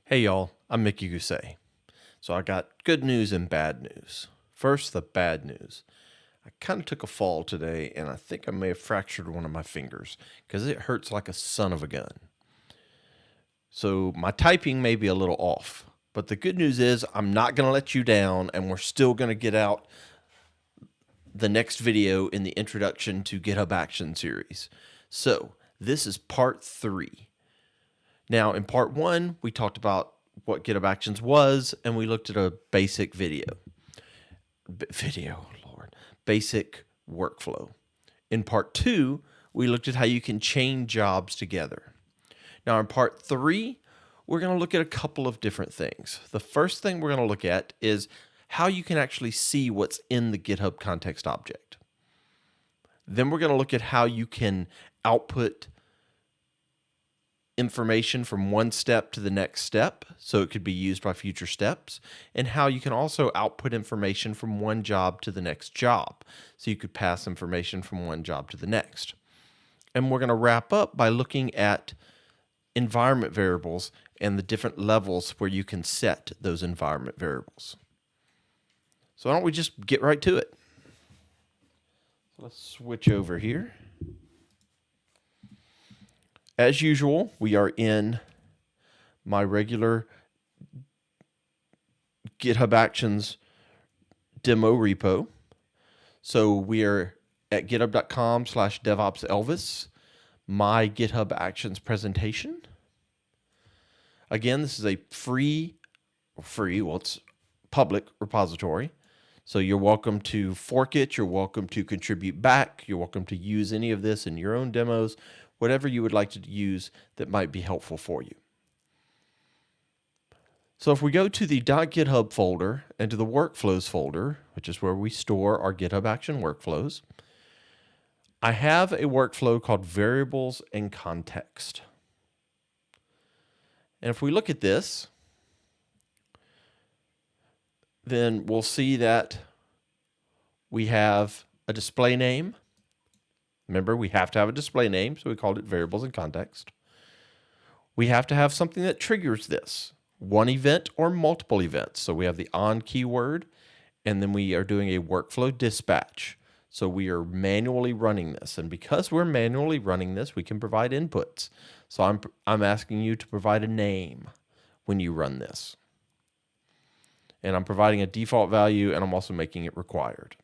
Hey y'all, I'm Mickey Gousset. So I got good news and bad news. First, the bad news. I kind of took a fall today and I think I may have fractured one of my fingers because it hurts like a son of a gun. So my typing may be a little off, but the good news is I'm not going to let you down and we're still going to get out the next video in the Introduction to GitHub Actions series. So this is part 3. Now, in part 1, we talked about what GitHub Actions was, and we looked at a basic basic workflow. In part 2, we looked at how you can chain jobs together. Now, in part 3, we're going to look at a couple of different things. The first thing we're going to look at is how you can actually see what's in the GitHub context object. Then we're going to look at how you can output information from one step to the next step, so it could be used by future steps, and how you can also output information from one job to the next job, so you could pass information from one job to the next. And we're going to wrap up by looking at environment variables and the different levels where you can set those environment variables. So why don't we just get right to it? So let's switch over here. As usual, we are in my regular GitHub Actions demo repo. So we are at github.com/DevOpsElvis, my GitHub Actions presentation. Again, this is a it's public repository. So you're welcome to fork it, you're welcome to contribute back, you're welcome to use any of this in your own demos, whatever you would like to use that might be helpful for you. So if we go to the .github folder and to the workflows folder, which is where we store our GitHub Action workflows, I have a workflow called variables and context. And if we look at this, then we'll see that we have a display name. Remember, we have to have a display name, so we called it variables and context. We have to have something that triggers this, one event or multiple events. So we have the on keyword, and then we are doing a workflow dispatch. So we are manually running this, and because we're manually running this, we can provide inputs. So I'm asking you to provide a name when you run this. And I'm providing a default value, and I'm also making it required.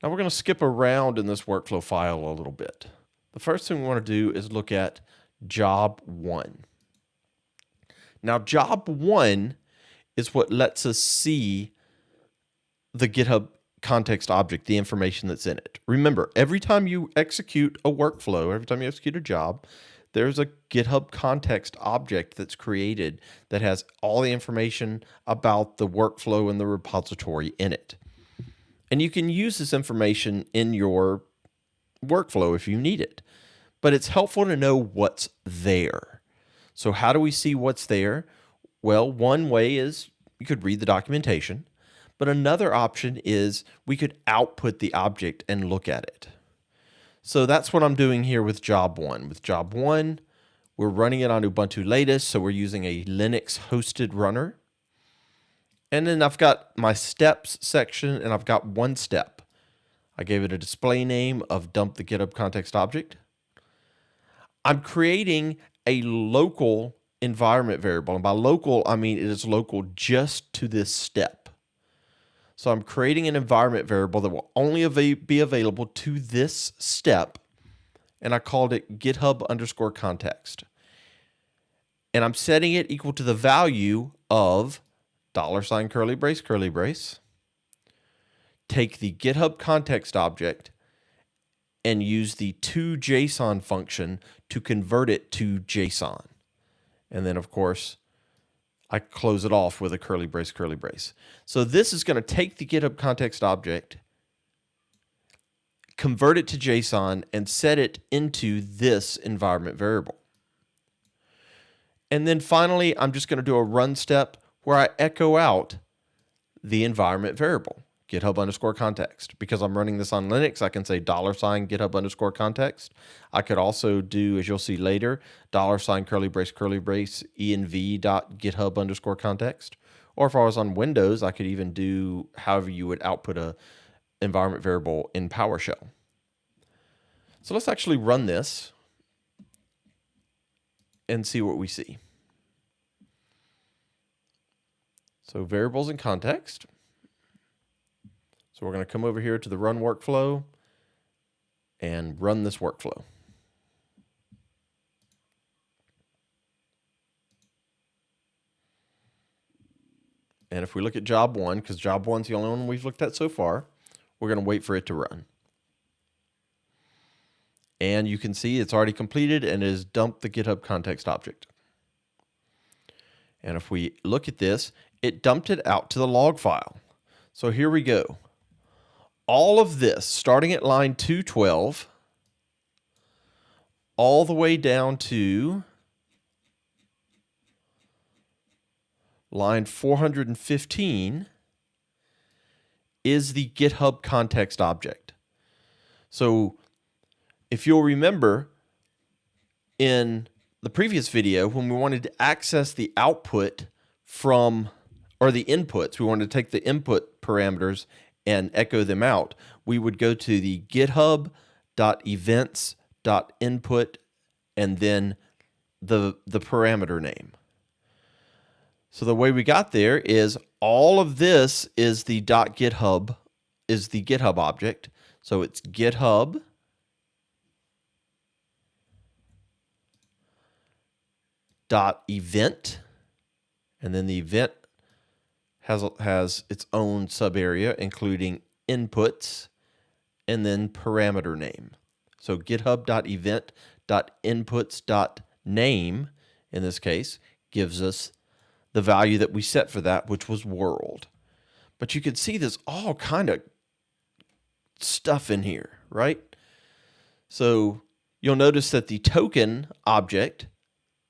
Now we're going to skip around in this workflow file a little bit. The first thing we want to do is look at job 1. Now job 1 is what lets us see the GitHub context object, the information that's in it. Remember, every time you execute a workflow, every time you execute a job, there's a GitHub context object that's created that has all the information about the workflow and the repository in it. And you can use this information in your workflow if you need it. But it's helpful to know what's there. So how do we see what's there? Well, one way is you could read the documentation. But another option is we could output the object and look at it. So that's what I'm doing here with job 1. With job 1, we're running it on Ubuntu latest, so we're using a Linux hosted runner. And then I've got my steps section, and I've got one step. I gave it a display name of dump the GitHub context object. I'm creating a local environment variable. And by local, I mean it is local just to this step. So I'm creating an environment variable that will only be available to this step. And I called it GitHub_context. And I'm setting it equal to the value of $ curly brace, take the GitHub context object and use the toJSON function to convert it to JSON. And then, of course, I close it off with a curly brace. So this is going to take the GitHub context object, convert it to JSON, and set it into this environment variable. And then finally, I'm just going to do a run step where I echo out the environment variable. $GitHub_context. Because I'm running this on Linux, I can say $GitHub_context. I could also do, as you'll see later, $curly brace env.github_context. Or if I was on Windows, I could even do however you would output a environment variable in PowerShell. So let's actually run this and see what we see. So variables in context. So we're going to come over here to the run workflow and run this workflow. And if we look at job 1, because job 1's the only one we've looked at so far, we're going to wait for it to run. And you can see it's already completed and it has dumped the GitHub context object. And if we look at this, it dumped it out to the log file. So here we go. All of this, starting at line 212, all the way down to line 415, is the GitHub context object. So if you'll remember, in the previous video, when we wanted to access the output from, or the inputs, we wanted to take the input parameters and echo them out, we would go to the github.events.input and then the parameter name. So the way we got there is all of this is the .github, is the GitHub object. So it's GitHub .event, and then the event has its own sub area, including inputs and then parameter name. So github.event.inputs.name, in this case, gives us the value that we set for that, which was world. But you can see there's all kind of stuff in here, right? So you'll notice that the token object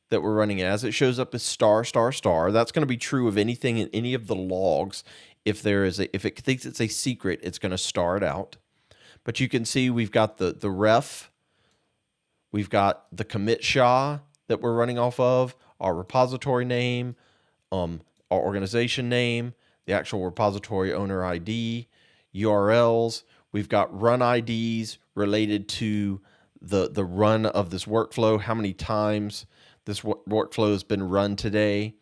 that we're running as, it shows up as ****. That's going to be true of anything in any of the logs. If it thinks it's a secret, it's going to star it out. But you can see we've got the ref, we've got the commit SHA that we're running off of, our repository name, our organization name, the actual repository owner ID, URLs. We've got run IDs related to the run of this workflow, how many times this workflow has been run today,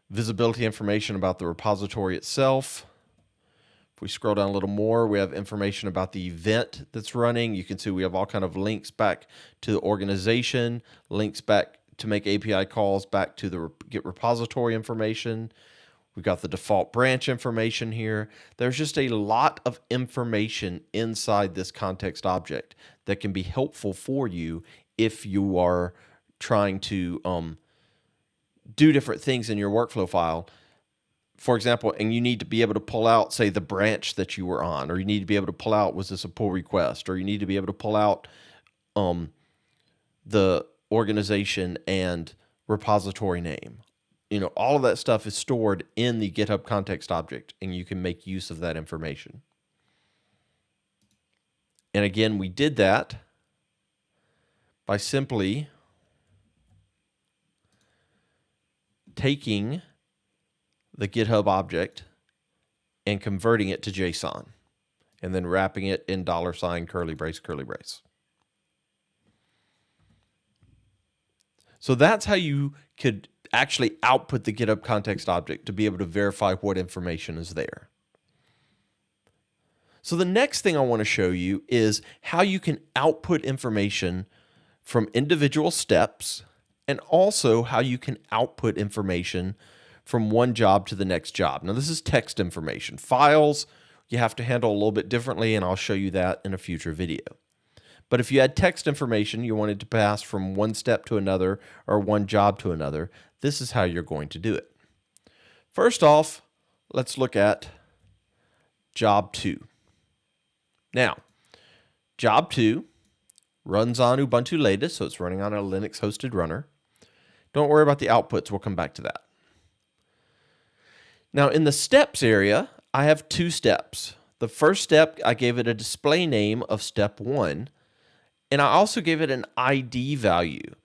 visibility information about the repository itself. If we scroll down a little more, we have information about the event that's running. You can see we have all kind of links back to the organization, links back to make API calls back to the Git repository information. We've got the default branch information here. There's just a lot of information inside this context object that can be helpful for you if you are trying to do different things in your workflow file. For example, and you need to be able to pull out, say, the branch that you were on, or you need to be able to pull out, was this a pull request, or you need to be able to pull out the organization and repository name. You know, all of that stuff is stored in the GitHub context object, and you can make use of that information. And again, we did that by simply taking the GitHub object and converting it to JSON, and then wrapping it in $curly brace, curly brace. So that's how you could actually output the GitHub context object to be able to verify what information is there. So the next thing I want to show you is how you can output information from individual steps, and also how you can output information from one job to the next job. Now, this is text information. Files, you have to handle a little bit differently, and I'll show you that in a future video. But if you had text information you wanted to pass from one step to another or one job to another, this is how you're going to do it. First off, let's look at job 2. Now, job 2 runs on Ubuntu latest, so it's running on a Linux hosted runner. Don't worry about the outputs, we'll come back to that. Now, in the steps area, I have two steps. The first step, I gave it a display name of step 1, and I also gave it an ID value.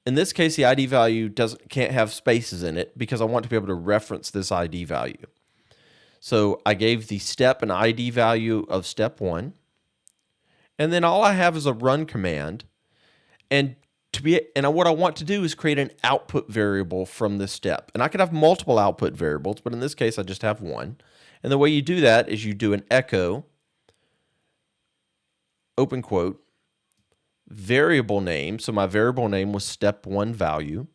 In this case, the ID value can't have spaces in it because I want to be able to reference this ID value. So I gave the step an ID value of step 1, and then all I have is a run command. And what I want to do is create an output variable from this step. And I could have multiple output variables, but in this case, I just have one. And the way you do that is you do an echo, open quote, variable name. So my variable name was step 1 value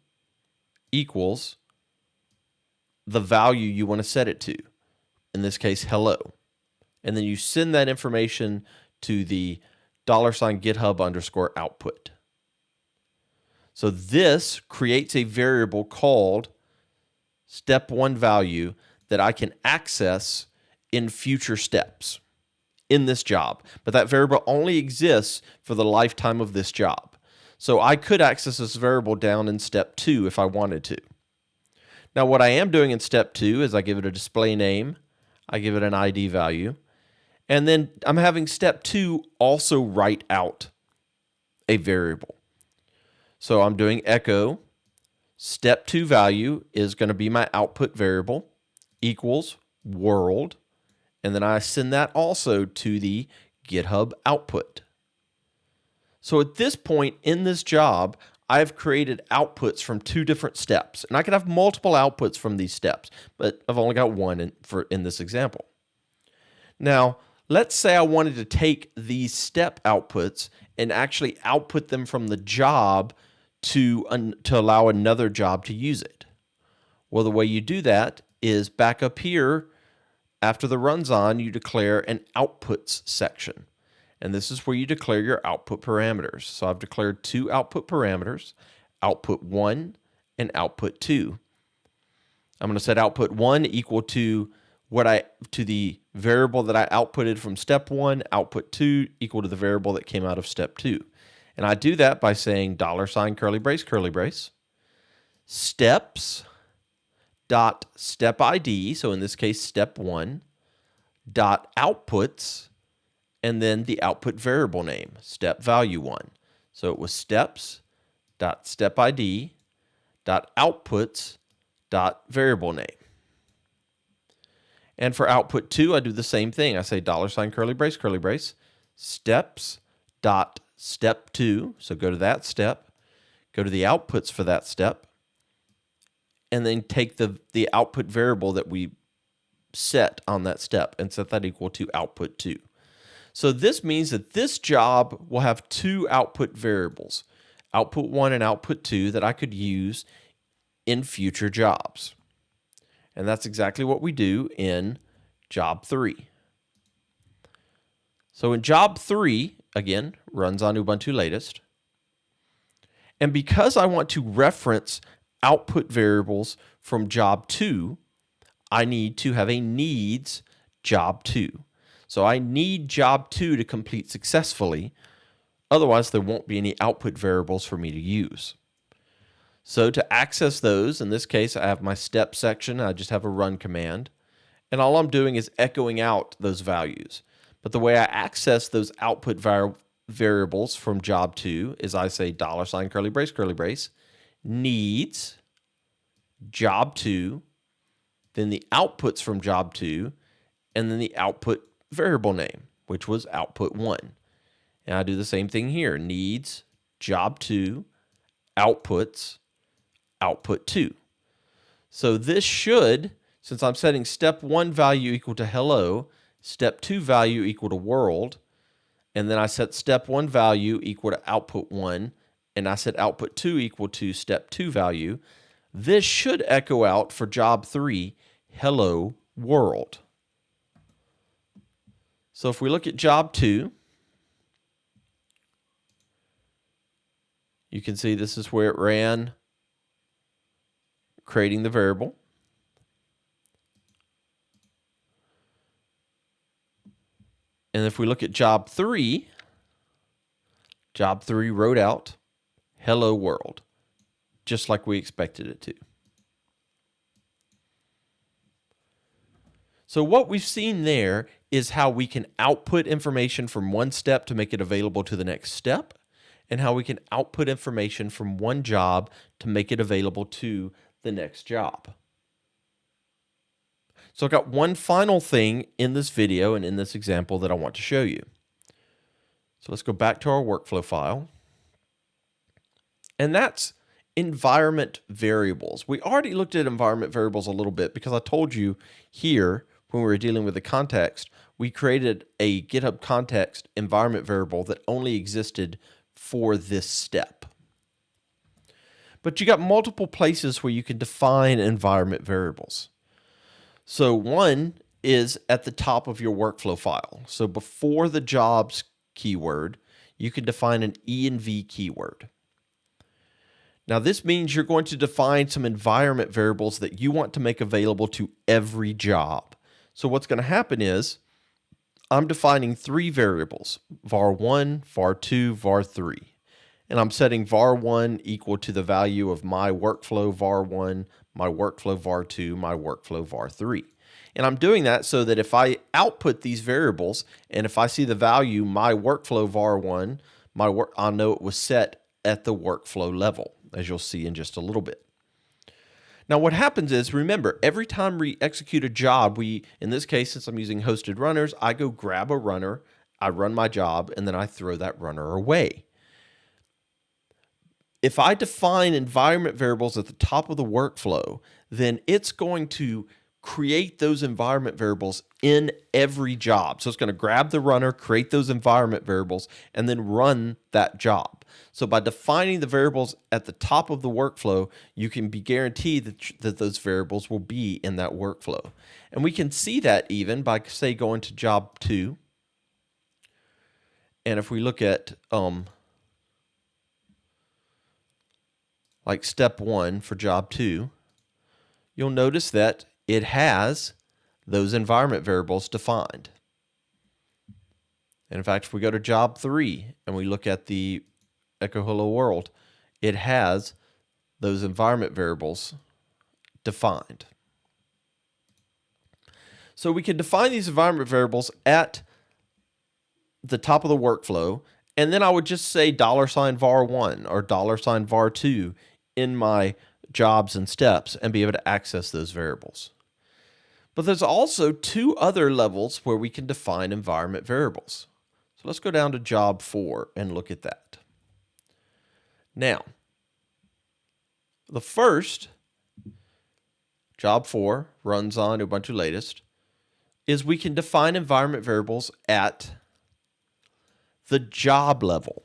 equals the value you want to set it to. In this case, hello. And then you send that information to the $GitHub_output. So this creates a variable called step 1 value that I can access in future steps in this job. But that variable only exists for the lifetime of this job. So I could access this variable down in step 2 if I wanted to. Now what I am doing in step 2 is I give it a display name, I give it an ID value, and then I'm having step 2 also write out a variable. So I'm doing echo, step 2 value is going to be my output variable, equals world, and then I send that also to the GitHub output. So at this point in this job, I've created outputs from 2 different steps, and I could have multiple outputs from these steps, but I've only got one in this example. Now, let's say I wanted to take these step outputs and actually output them from the job to allow another job to use it. Well, the way you do that is back up here, after the run's on, you declare an outputs section. And this is where you declare your output parameters. So I've declared 2 output parameters, output 1 and output 2. I'm going to set output 1 equal to the variable that I outputted from step 1, output 2 equal to the variable that came out of step 2. And I do that by saying $ curly brace, steps dot step ID, so in this case step 1, dot outputs, and then the output variable name, step value 1. So it was steps dot step ID dot outputs dot variable name. And for output 2, I do the same thing. I say $ curly brace, steps dot step 2, so go to that step, go to the outputs for that step, and then take the output variable that we set on that step and set that equal to output 2. So this means that this job will have 2 output variables, output 1 and output 2, that I could use in future jobs. And that's exactly what we do in job 3. So in job 3, again, runs on Ubuntu latest. And because I want to reference output variables from job 2, I need to have a needs job 2. So I need job 2 to complete successfully. Otherwise, there won't be any output variables for me to use. So to access those, in this case, I have my step section. I just have a run command. And all I'm doing is echoing out those values. But the way I access those output variables from job 2 is I say $ curly brace, needs job 2, then the outputs from job 2, and then the output variable name, which was output 1. And I do the same thing here, needs job 2, outputs, output 2. So this should, since I'm setting step 1 value equal to hello, step 2 value equal to world, and then I set step 1 value equal to output 1, and I set output 2 equal to step 2 value, this should echo out for job 3, hello world. So if we look at job 2, you can see this is where it ran creating the variable. And if we look at job 3 wrote out hello world, just like we expected it to. So what we've seen there is how we can output information from one step to make it available to the next step, and how we can output information from one job to make it available to the next job. So I've got one final thing in this video and in this example that I want to show you. So let's go back to our workflow file. And that's environment variables. We already looked at environment variables a little bit because I told you here when we were dealing with the context, we created a GitHub context environment variable that only existed for this step. But you got multiple places where you can define environment variables. So one is at the top of your workflow file. So before the jobs keyword, you can define an env keyword. Now this means you're going to define some environment variables that you want to make available to every job. So what's going to happen is I'm defining three variables, var1, var2, var3. And I'm setting var1 equal to the value of my workflow var1, my workflow var2, my workflow var3. And I'm doing that so that if I output these variables and if I see the value my workflow var1, I'll know it was set at the workflow level, as you'll see in just a little bit. Now what happens is, remember, every time we execute a job, in this case, since I'm using hosted runners, I go grab a runner, I run my job, and then I throw that runner away. If I define environment variables at the top of the workflow, then it's going to create those environment variables in every job. So it's going to grab the runner, create those environment variables, and then run that job. So by defining the variables at the top of the workflow, you can be guaranteed that those variables will be in that workflow. And we can see that even by, say, going to job 2. And if we look at like step 1 for job 2, you'll notice that it has those environment variables defined. And in fact, if we go to job 3 and we look at the echo hello world, it has those environment variables defined. So we can define these environment variables at the top of the workflow, and then I would just say $var1 or $var2 in my jobs and steps and be able to access those variables. But there's also two other levels where we can define environment variables. So let's go down to job 4 and look at that. Now, the first, job 4, runs on Ubuntu latest, is we can define environment variables at the job level.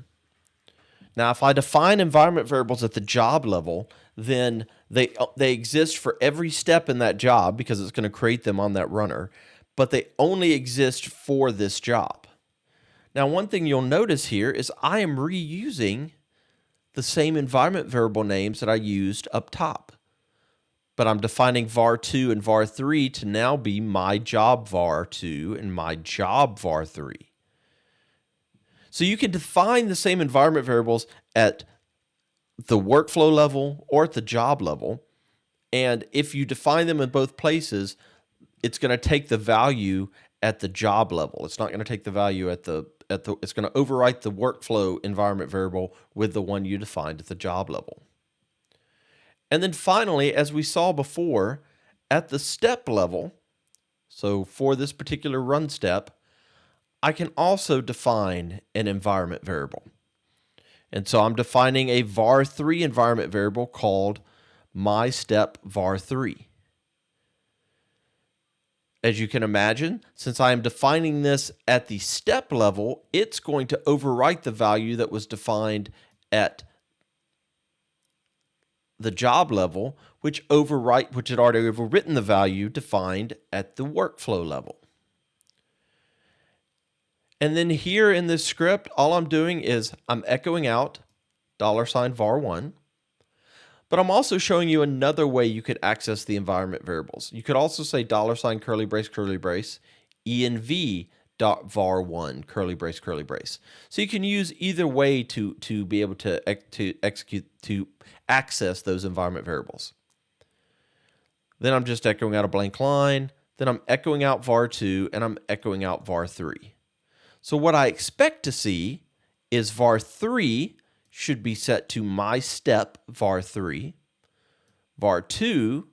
Now, if I define environment variables at the job level, then they exist for every step in that job because it's going to create them on that runner, but they only exist for this job. Now, one thing you'll notice here is I am reusing the same environment variable names that I used up top, but I'm defining var2 and var3 to now be my job var2 and my job var3. So you can define the same environment variables at the workflow level or at the job level. And if you define them in both places, it's going to take the value at the job level. It's not going to take the value it's going to overwrite the workflow environment variable with the one you defined at the job level. And then finally, as we saw before, at the step level, so for this particular run step, I can also define an environment variable. And so I'm defining a var3 environment variable called myStepVar3. As you can imagine, since I am defining this at the step level, it's going to overwrite the value that was defined at the job level, which had already overwritten the value defined at the workflow level. And then here in this script, all I'm doing is I'm echoing out $var1, but I'm also showing you another way you could access the environment variables. You could also say $curly brace, env.var1, curly brace. So you can use either way to be able to access those environment variables. Then I'm just echoing out a blank line. then I'm echoing out var2, and I'm echoing out var3. So what I expect to see is var3 should be set to my step var3. var2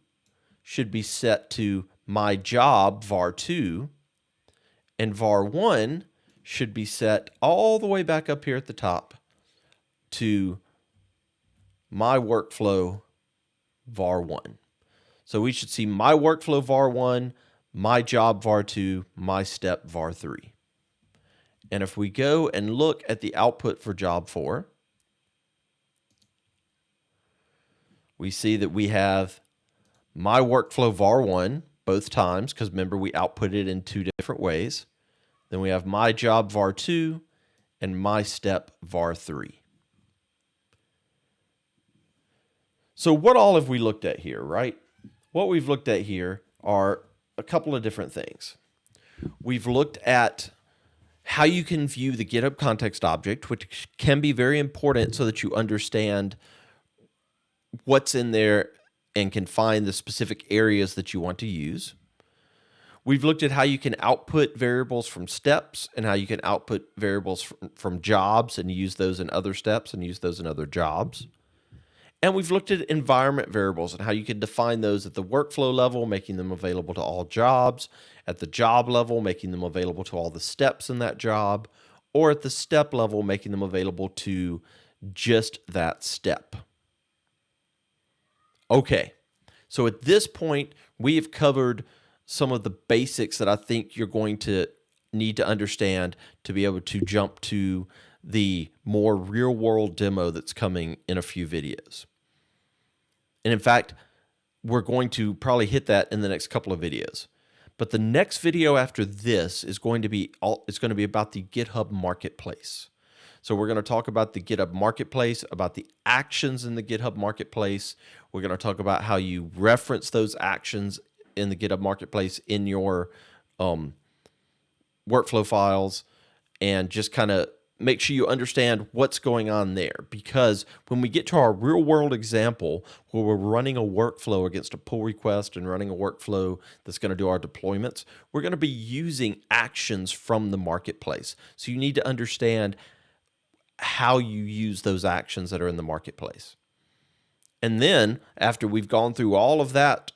should be set to my job var2. And var1 should be set all the way back up here at the top to my workflow var1. So we should see my workflow var1, my job var2, my step var3. And if we go and look at the output for job 4, we see that we have my workflow var1 both times, because remember we output it in 2 different ways. Then we have my job var2 and my step var3. So what all have we looked at here, right? What we've looked at here are a couple of different things. We've looked at how you can view the GitHub context object, which can be very important so that you understand what's in there and can find the specific areas that you want to use. We've looked at how you can output variables from steps and how you can output variables from jobs and use those in other steps and use those in other jobs. And we've looked at environment variables and how you can define those at the workflow level, making them available to all jobs, at the job level, making them available to all the steps in that job, or at the step level, making them available to just that step. Okay, so at this point, we have covered some of the basics that I think you're going to need to understand to be able to jump to the more real-world demo that's coming in a few videos. And in fact, we're going to probably hit that in the next couple of videos. But the next video after this is going to be about the GitHub Marketplace. So we're going to talk about the GitHub Marketplace, about the actions in the GitHub Marketplace. We're going to talk about how you reference those actions in the GitHub Marketplace in your workflow files, and just kind of make sure you understand what's going on there. Because when we get to our real world example where we're running a workflow against a pull request and running a workflow that's going to do our deployments, we're going to be using actions from the marketplace. So you need to understand how you use those actions that are in the marketplace. And then after we've gone through all of that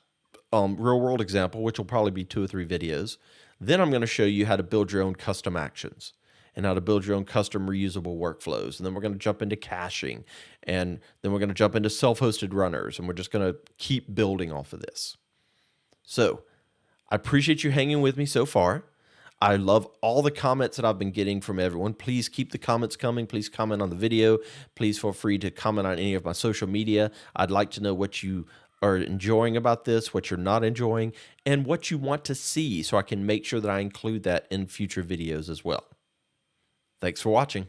real world example, which will probably be 2 or 3 videos, then I'm going to show you how to build your own custom actions and how to build your own custom reusable workflows. And then we're going to jump into caching, and then we're going to jump into self-hosted runners, and we're just going to keep building off of this. So I appreciate you hanging with me so far. I love all the comments that I've been getting from everyone. Please keep the comments coming. Please comment on the video. Please feel free to comment on any of my social media. I'd like to know what you are enjoying about this, what you're not enjoying, and what you want to see so I can make sure that I include that in future videos as well. Thanks for watching.